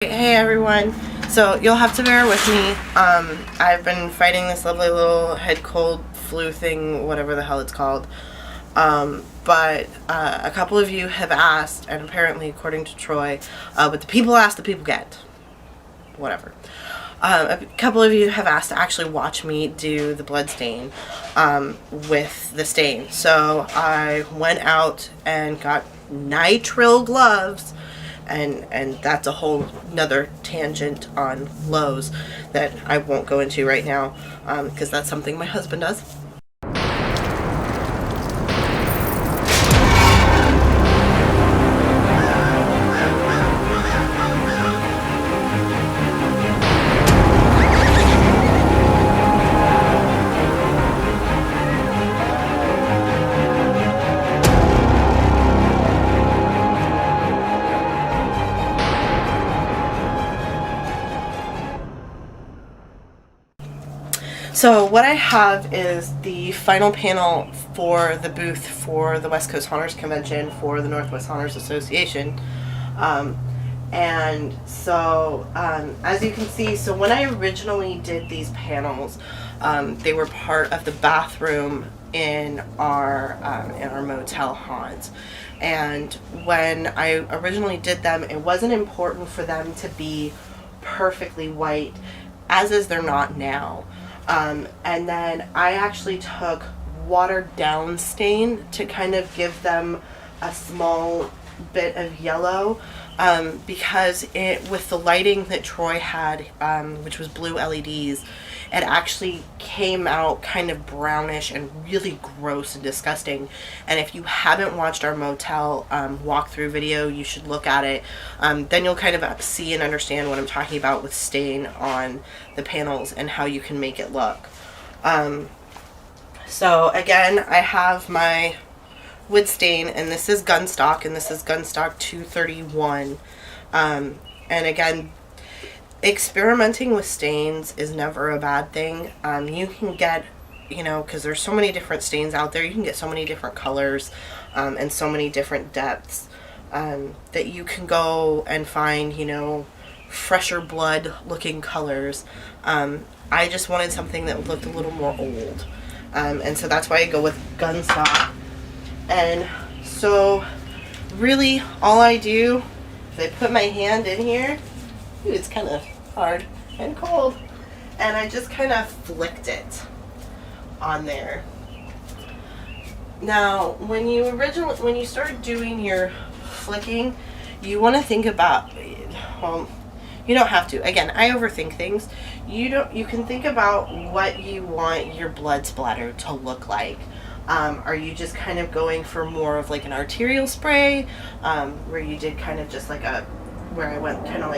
Hey everyone, so you'll have to bear with me. I've been fighting this lovely little head cold flu thing, whatever the hell it's called. But a couple of you have asked, and apparently according to Troy, but the people ask, the people get. Whatever. A couple of you have asked to actually watch me do the blood stain with the stain. So I went out and got nitrile gloves. And that's a whole nother tangent on Lowe's that I won't go into right now because that's something my husband does. So what I have is the final panel for the booth for the West Coast Haunters Convention for the Northwest Haunters Association. And so as you can see, so when I originally did these panels, they were part of the bathroom in our motel haunt. And when I originally did them, it wasn't important for them to be perfectly white, as is they're not now. And then I actually took watered down stain to kind of give them a small bit of yellow, because with the lighting that Troy had, which was blue LEDs, it actually came out kind of brownish and really gross and disgusting. And if you haven't watched our motel walkthrough video, you should look at it. Then you'll kind of see and understand what I'm talking about with stain on the panels and how you can make it look. So again, I have my wood stain, and this is Gunstock, and this is Gunstock 231. And again, experimenting with stains is never a bad thing. You can get, because there's so many different stains out there, you can get so many different colors and so many different depths that you can go and find, fresher blood looking colors. I just wanted something that looked a little more old. And so that's why I go with Gunstock. And so really all I do is I put my hand in here. Ooh, it's kind of hard and cold. And I just kind of flicked it on there. Now, when you start doing your flicking, you want to think about, you don't have to. Again, I overthink things. You can think about what you want your blood splatter to look like. Are you just kind of going for more of like an arterial spray, where you did kind of just like where I went kind of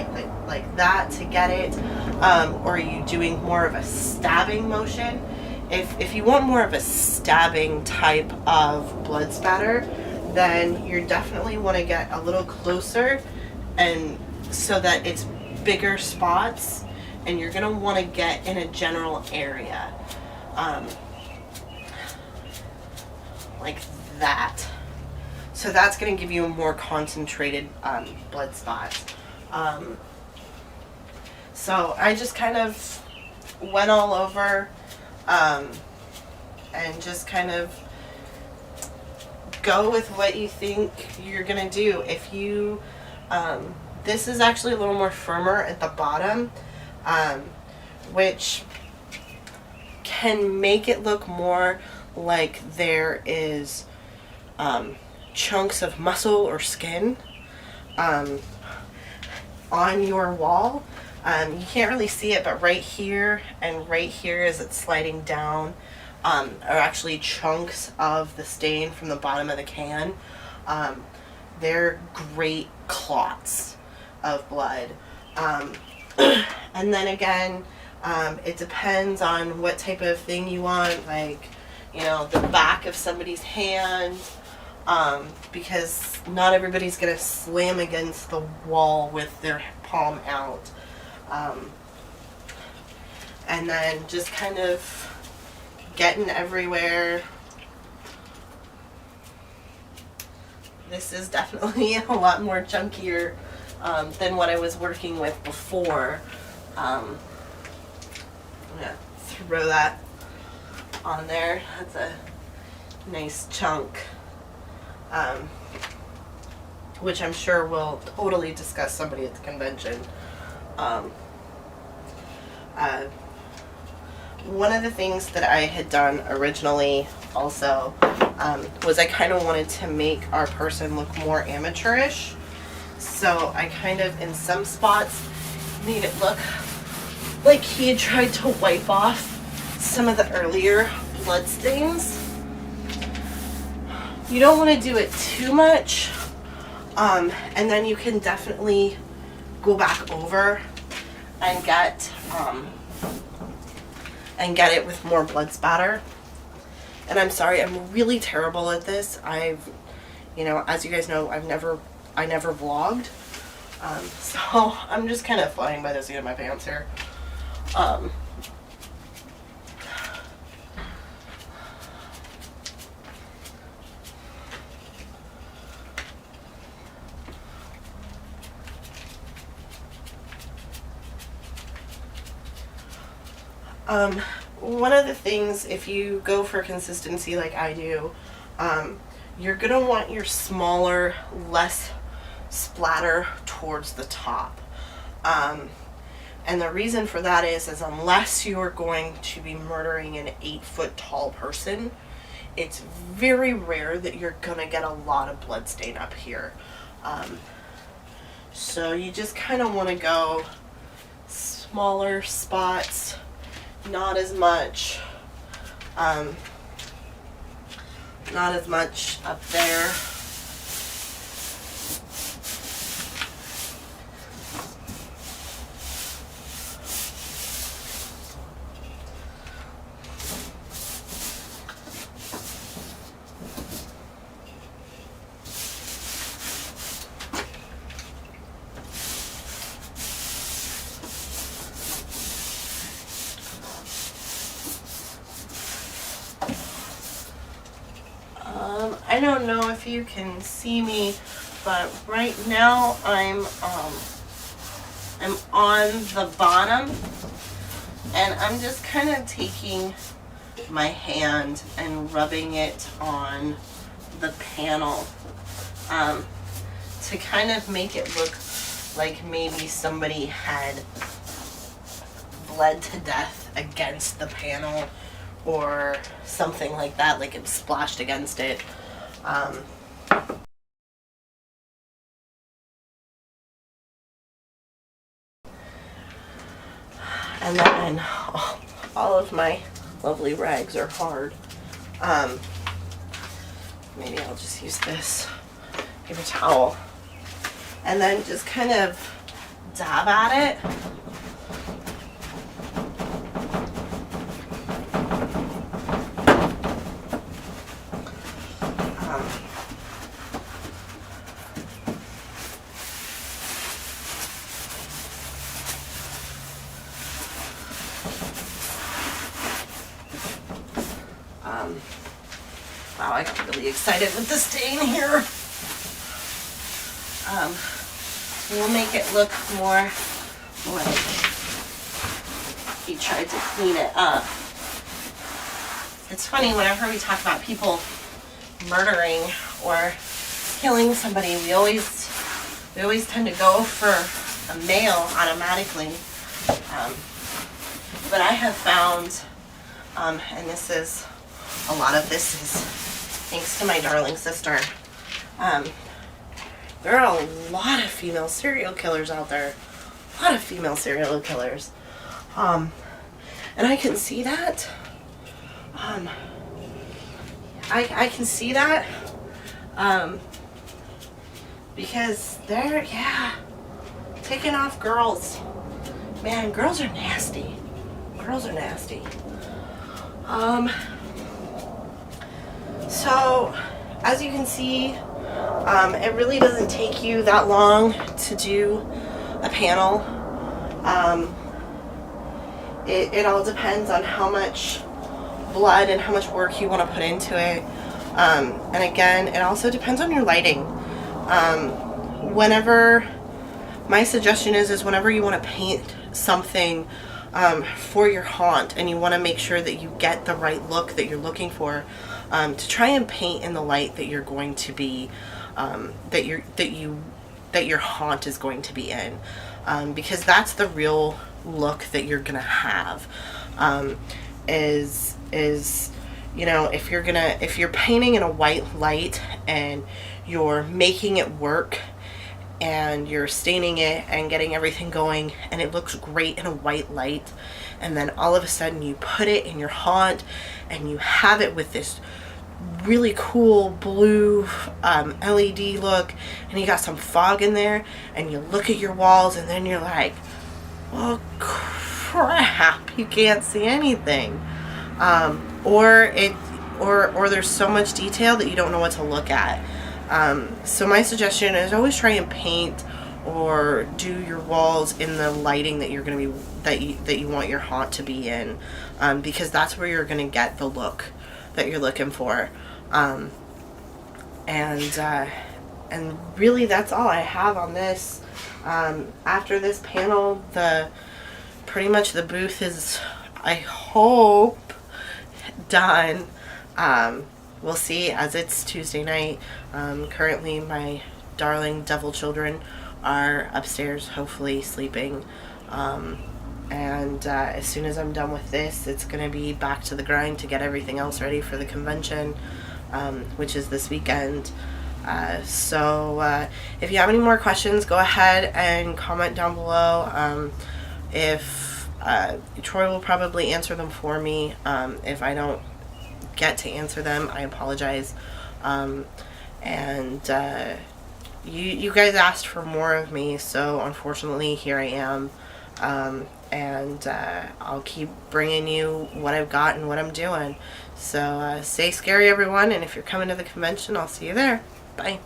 like that to get it, or are you doing more of a stabbing motion? If you want more of a stabbing type of blood spatter, then you definitely want to get a little closer, and so that it's bigger spots, and you're going to want to get in a general area, like that. So that's going to give you a more concentrated blood spot. So I just kind of went all over and just kind of go with what you think you're going to do. If you, this is actually a little more firmer at the bottom, which can make it look more like there is chunks of muscle or skin on your wall. You can't really see it, but right here and right here as it's sliding down are actually chunks of the stain from the bottom of the can. They're great clots of blood. And then again, it depends on what type of thing you want, like, the back of somebody's hand, because not everybody's going to slam against the wall with their palm out. And then just kind of getting everywhere. This is definitely a lot more chunkier than what I was working with before. I'm gonna throw that on there. That's a nice chunk, which I'm sure we'll totally discuss somebody at the convention. One of the things that I had done originally also was I kind of wanted to make our person look more amateurish. So I kind of, in some spots, made it look like he had tried to wipe off some of the earlier blood stains. You don't want to do it too much, and then you can definitely go back over and get it with more blood spatter. And I'm sorry, I'm really terrible at this. As you guys know, I never vlogged, so I'm just kind of flying by the seat of my pants here. One of the things, if you go for consistency like I do, you're going to want your smaller, less splatter towards the top. And the reason for that is unless you're going to be murdering an 8-foot tall person, it's very rare that you're going to get a lot of blood stain up here. So you just kind of want to go smaller spots, not as much up there. I don't know if you can see me, but right now I'm on the bottom, and I'm just kind of taking my hand and rubbing it on the panel to kind of make it look like maybe somebody had bled to death against the panel or something like that, like it splashed against it. And then all of my lovely rags are hard. Maybe I'll just use this paper towel and then just kind of dab at it. Wow, I got really excited with the stain here. We'll make it look more like he tried to clean it up. It's funny, whenever we talk about people murdering or killing somebody, we always tend to go for a male automatically. But I have found, and a lot of this is thanks to my darling sister. There are a lot of female serial killers out there. A lot of female serial killers. And I can see that. I can see that. Because they're, taking off girls. Man, girls are nasty. Girls are nasty. So, as you can see, it really doesn't take you that long to do a panel. It all depends on how much blood and how much work you want to put into it. And again, it also depends on your lighting. Whenever my suggestion is whenever you want to paint something for your haunt and you want to make sure that you get the right look that you're looking for, to try and paint in the light that you're going to be, that your haunt is going to be in, because that's the real look that you're gonna have. Is you know, if you're painting in a white light and you're making it work and you're staining it and getting everything going and it looks great in a white light, and then all of a sudden you put it in your haunt and you have it with this really cool blue LED look, and you got some fog in there, and you look at your walls and then you're like, well, crap, you can't see anything, or there's so much detail that you don't know what to look at. So my suggestion is always try and paint or do your walls in the lighting that you're going to be, that you want your haunt to be in, because that's where you're going to get the look that you're looking for. And really that's all I have on this. After this panel, pretty much the booth is, I hope, done. We'll see, as it's Tuesday night. Currently my darling devil children are upstairs, hopefully sleeping. And as soon as I'm done with this, it's going to be back to the grind to get everything else ready for the convention, which is this weekend. So if you have any more questions, go ahead and comment down below. If Troy will probably answer them for me. If I don't get to answer them, I apologize. You guys asked for more of me, so unfortunately here I am. I'll keep bringing you what I've got and what I'm doing. So stay scary, everyone, and if you're coming to the convention, I'll see you there. Bye.